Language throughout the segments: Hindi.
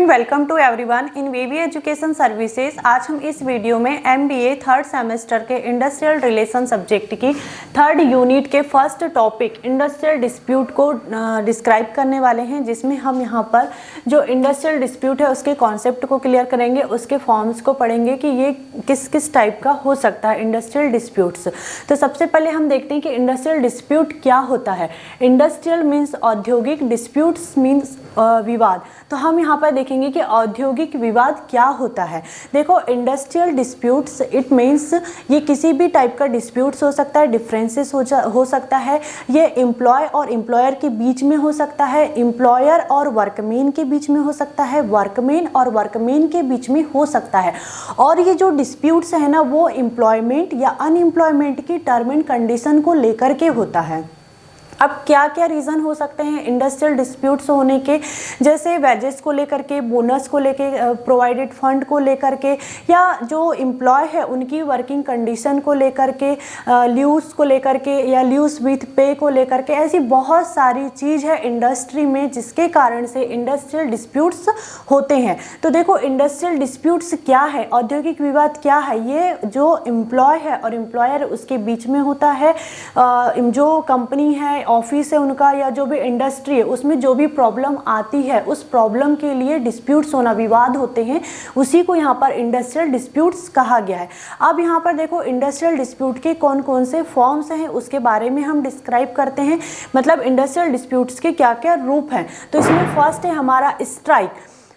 Student welcome to everyone in VV education services. आज हम इस वीडियो में एमबीए थर्ड सेमेस्टर के इंडस्ट्रियल रिलेशन सब्जेक्ट की थर्ड यूनिट के फर्स्ट टॉपिक इंडस्ट्रियल डिस्प्यूट को डिस्क्राइब करने वाले हैं, जिसमें हम यहाँ पर जो इंडस्ट्रियल डिस्प्यूट है उसके कॉन्सेप्ट को क्लियर करेंगे, उसके फॉर्म्स को पढ़ेंगे कि ये किस किस टाइप का हो सकता है इंडस्ट्रियल डिस्प्यूट्स। तो सबसे पहले हम देखते हैं कि इंडस्ट्रियल डिस्प्यूट क्या होता है। इंडस्ट्रियल मीन्स औद्योगिक, डिस्प्यूट्स मीन्स विवाद। तो हम यहाँ पर देखेंगे कि औद्योगिक विवाद क्या होता है। देखो, इंडस्ट्रियल डिस्प्यूट्स इट मीन्स ये किसी भी टाइप का डिस्प्यूट्स हो सकता है, डिफरेंसेस हो सकता है, ये एम्प्लॉय और एम्प्लॉयर के बीच में हो सकता है, एम्प्लॉयर और वर्कमैन के बीच में हो सकता है, वर्कमैन और वर्कमैन के बीच में हो सकता है। और ये जो डिस्प्यूट्स है ना, वो एम्प्लॉयमेंट या अनएम्प्लॉयमेंट की टर्म एंड कंडीशन को लेकर के होता है। अब क्या क्या रीज़न हो सकते हैं इंडस्ट्रियल डिस्प्यूट्स होने के, जैसे वेजेस को लेकर के, बोनस को लेकर, प्रोवाइडेड फंड को लेकर के, या जो एम्प्लॉय है उनकी वर्किंग कंडीशन को लेकर के, लीव्स को लेकर के, या लीव्स विथ पे को लेकर के। ऐसी बहुत सारी चीज़ है इंडस्ट्री में जिसके कारण से इंडस्ट्रियल डिस्प्यूट्स होते हैं। तो देखो, इंडस्ट्रियल डिस्प्यूट्स क्या है, औद्योगिक विवाद क्या है, ये जो एम्प्लॉय है और एम्प्लॉयर उसके बीच में होता है। जो कंपनी है, ऑफिस है उनका, या जो भी इंडस्ट्री है उसमें जो भी प्रॉब्लम आती है उस प्रॉब्लम के लिए डिस्प्यूट्स होना, विवाद होते हैं, उसी को यहाँ पर इंडस्ट्रियल डिस्प्यूट्स कहा गया है। अब यहाँ पर देखो, इंडस्ट्रियल डिस्प्यूट के कौन कौन से फॉर्म्स हैं उसके बारे में हम डिस्क्राइब करते हैं, मतलब इंडस्ट्रियल डिस्प्यूट्स के क्या क्या रूप हैं। तो इसमें फर्स्ट है हमारा स्ट्राइक।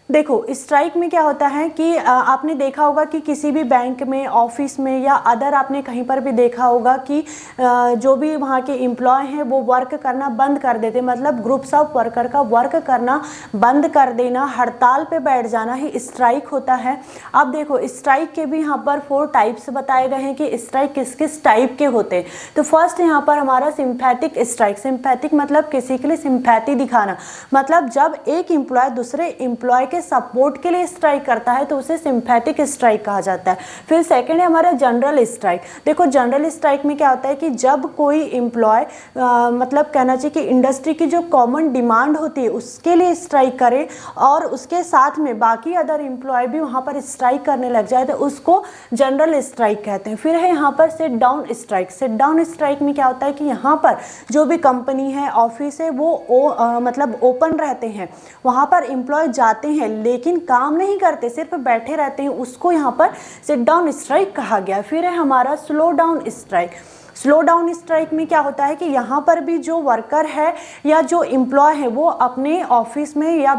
देखो, स्ट्राइक में क्या होता है कि आपने देखा होगा कि किसी भी बैंक में, ऑफिस में, या अदर आपने कहीं पर भी देखा होगा कि जो भी वहाँ के एम्प्लॉय हैं वो वर्क करना बंद कर देते, मतलब ग्रुप्स ऑफ वर्कर का वर्क करना बंद कर देना, हड़ताल पे बैठ जाना ही स्ट्राइक होता है। अब देखो, स्ट्राइक के भी यहाँ पर 4 टाइप्स बताए गए हैं कि स्ट्राइक किस किस टाइप के होते हैं। तो फर्स्ट यहाँ पर हमारा सिंपैथिक स्ट्राइक। सिंपैथिक मतलब किसी के लिए सिंपैथी दिखाना, मतलब जब एक एम्प्लॉय दूसरे एम्प्लॉय सपोर्ट के लिए स्ट्राइक करता है तो उसे सिंपैथिक स्ट्राइक कहा जाता है। फिर सेकंड है हमारा जनरल स्ट्राइक। देखो, जनरल स्ट्राइक में क्या होता है कि जब कोई एम्प्लॉय मतलब कहना चाहिए कि इंडस्ट्री की जो कॉमन डिमांड होती है उसके लिए स्ट्राइक करे और उसके साथ में बाकी अदर एम्प्लॉय भी वहां पर स्ट्राइक करने लग जाए तो उसको जनरल स्ट्राइक कहते हैं। फिर है यहाँ पर sit down strike. Sit down strike में क्या होता है कि यहाँ पर जो भी कंपनी है, ऑफिस है, वो मतलब ओपन रहते हैं, वहां पर एम्प्लॉय जाते हैं लेकिन काम नहीं करते, सिर्फ बैठे रहते हैं, उसको यहाँ पर सिट डाउन स्ट्राइक कहा गया। फिर है हमारा slow down strike. Slow down strike में क्या होता है कि यहाँ पर भी जो वर्कर है या जो एम्प्लॉय है वो अपने ऑफिस में या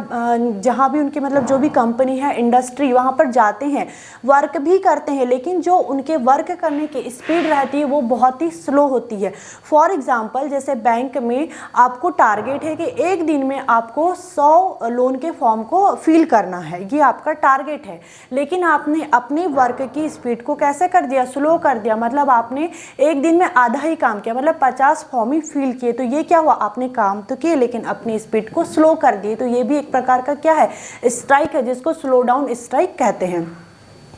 जहाँ भी उनकी मतलब जो भी कंपनी है, इंडस्ट्री, वहाँ पर जाते हैं, वर्क भी करते हैं, लेकिन जो उनके वर्क करने की स्पीड रहती है वो बहुत ही स्लो होती है। फॉर एग्जांपल, जैसे बैंक में आपको टारगेट है कि एक दिन में आपको 100 लोन के फॉर्म को फिल करना है, ये आपका टारगेट है, लेकिन आपने अपने वर्क की स्पीड को कैसे कर दिया, स्लो कर दिया, मतलब आपने एक दिन में आधा ही काम किया, मतलब 50 फॉर्म ही फिल किए। तो ये क्या हुआ, आपने काम तो किए लेकिन अपनी स्पीड को स्लो कर दिए। तो ये भी एक प्रकार का क्या है, स्ट्राइक है, जिसको स्लो डाउन स्ट्राइक कहते हैं।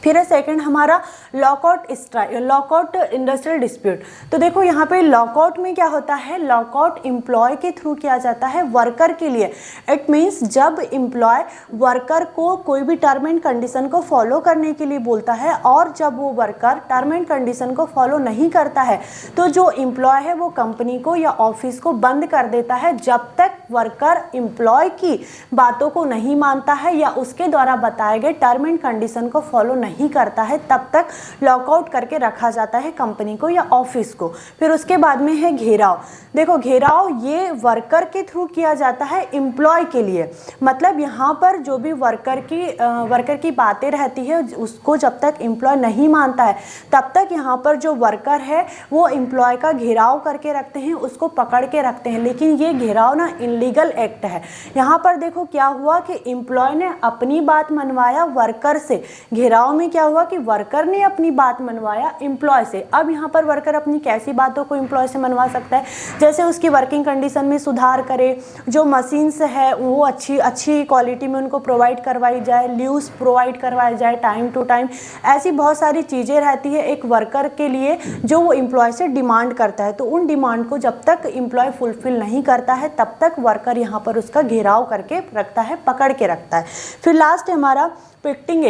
फिर है सेकंड हमारा lockout strike, lockout industrial dispute. तो देखो, यहाँ पे लॉकआउट में क्या होता है, लॉकआउट एम्प्लॉय के थ्रू किया जाता है वर्कर के लिए। इट मीन्स जब एम्प्लॉय वर्कर को कोई भी टर्म एंड कंडीशन को फॉलो करने के लिए बोलता है और जब वो वर्कर टर्म एंड कंडीशन को फॉलो नहीं करता है तो जो एम्प्लॉय है वो कंपनी को या ऑफिस को बंद कर देता है, जब तक वर्कर एम्प्लॉय की बातों को नहीं मानता है या उसके द्वारा बताए गए टर्म एंड कंडीशन को फॉलो नहीं करता है, तब तक लॉकआउट करके रखा जाता है कंपनी को या ऑफिस को। फिर उसके बाद में है घेराव। देखो, घेराव ये वर्कर के थ्रू किया जाता है एम्प्लॉय के लिए, मतलब यहाँ पर जो भी वर्कर की बातें रहती है उसको जब तक एम्प्लॉय नहीं मानता है तब तक यहाँ पर जो वर्कर है वो एम्प्लॉय का घेराव करके रखते हैं, उसको पकड़ के रखते हैं। लेकिन ये घेराव ना इनलीगल एक्ट है। यहाँ पर देखो क्या हुआ कि एम्प्लॉय ने अपनी बात मनवाया वर्कर से, घेराव में क्या हुआ कि वर्कर ने अपनी बात मनवाया एम्प्लॉय से। अब यहाँ पर वर्कर अपनी कैसी बातों को एम्प्लॉय से मनवा सकता है, जैसे उसकी वर्किंग कंडीशन में सुधार करे, जो मशीन्स है वो अच्छी क्वालिटी में उनको प्रोवाइड करवाई जाए, लीव्स प्रोवाइड करवाई जाए टाइम टू टाइम। ऐसी बहुत सारी चीज़ें रहती है एक वर्कर के लिए जो वो एम्प्लॉय से डिमांड करता है। तो उन डिमांड को जब तक एम्प्लॉय फुलफिल नहीं करता है तब तक वर्कर यहाँ पर उसका घेराव करके रखता है, पकड़ के रखता है। फिर लास्ट है हमारा पिकेटिंग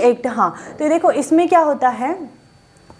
एक्ट। हाँ, तो देखो इसमें क्या होता है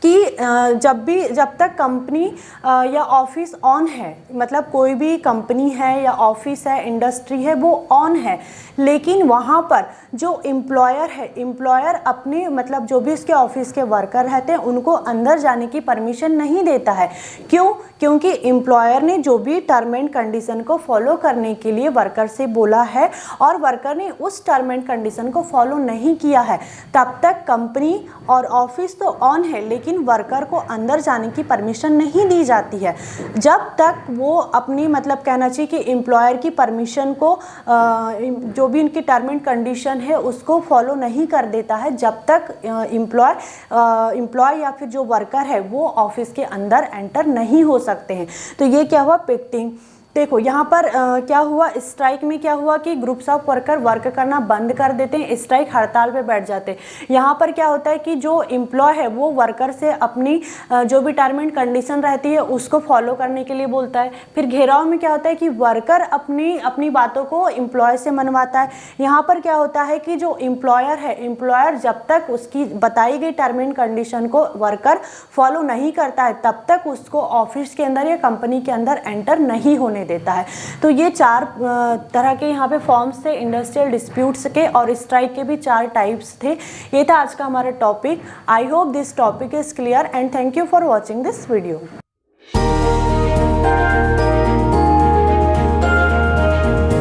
कि जब तक कंपनी या ऑफिस ऑन है, मतलब कोई भी कंपनी है या ऑफिस है, इंडस्ट्री है, वो ऑन है, लेकिन वहाँ पर जो एम्प्लॉयर है, एम्प्लॉयर अपने मतलब जो भी उसके ऑफिस के वर्कर रहते हैं उनको अंदर जाने की परमिशन नहीं देता है। क्यों? क्योंकि एम्प्लॉयर ने जो भी टर्म एंड कंडीशन को फॉलो करने के लिए वर्कर से बोला है और वर्कर ने उस टर्म एंड कंडीशन को फॉलो नहीं किया है, तब तक कंपनी और ऑफिस तो ऑन है लेकिन वर्कर को अंदर जाने की परमिशन नहीं दी जाती है। जब तक वो अपनी मतलब कहना चाहिए कि एम्प्लॉयर की परमिशन को जो भी उनकी टर्म एंड कंडीशन है उसको फॉलो नहीं कर देता है, जब तक एम्प्लॉय या फिर जो वर्कर है वो ऑफिस के अंदर एंटर नहीं हो सकते हैं। तो ये क्या हुआ? पिकेटिंग। देखो यहाँ पर क्या हुआ, स्ट्राइक में क्या हुआ कि ग्रुप्स ऑफ वर्कर वर्क करना बंद कर देते हैं, स्ट्राइक हड़ताल पे बैठ जाते हैं। यहाँ पर क्या होता है कि जो एम्प्लॉय है वो वर्कर से अपनी जो भी टर्म एंड कंडीशन रहती है उसको फॉलो करने के लिए बोलता है। फिर घेराव में क्या होता है कि वर्कर अपनी बातों को एम्प्लॉय से मनवाता है। यहाँ पर क्या होता है कि जो एम्प्लॉयर है, एम्प्लॉयर जब तक उसकी बताई गई टर्म एंड कंडीशन को वर्कर फॉलो नहीं करता है तब तक उसको ऑफिस के अंदर या कंपनी के अंदर एंटर नहीं होने देता है। तो ये 4 तरह के यहाँ पे फॉर्म्स थे इंडस्ट्रियल डिस्प्यूट्स के, और स्ट्राइक के भी 4 टाइप्स थे। ये था आज का हमारा topic. I hope this topic is clear and thank you for watching this video.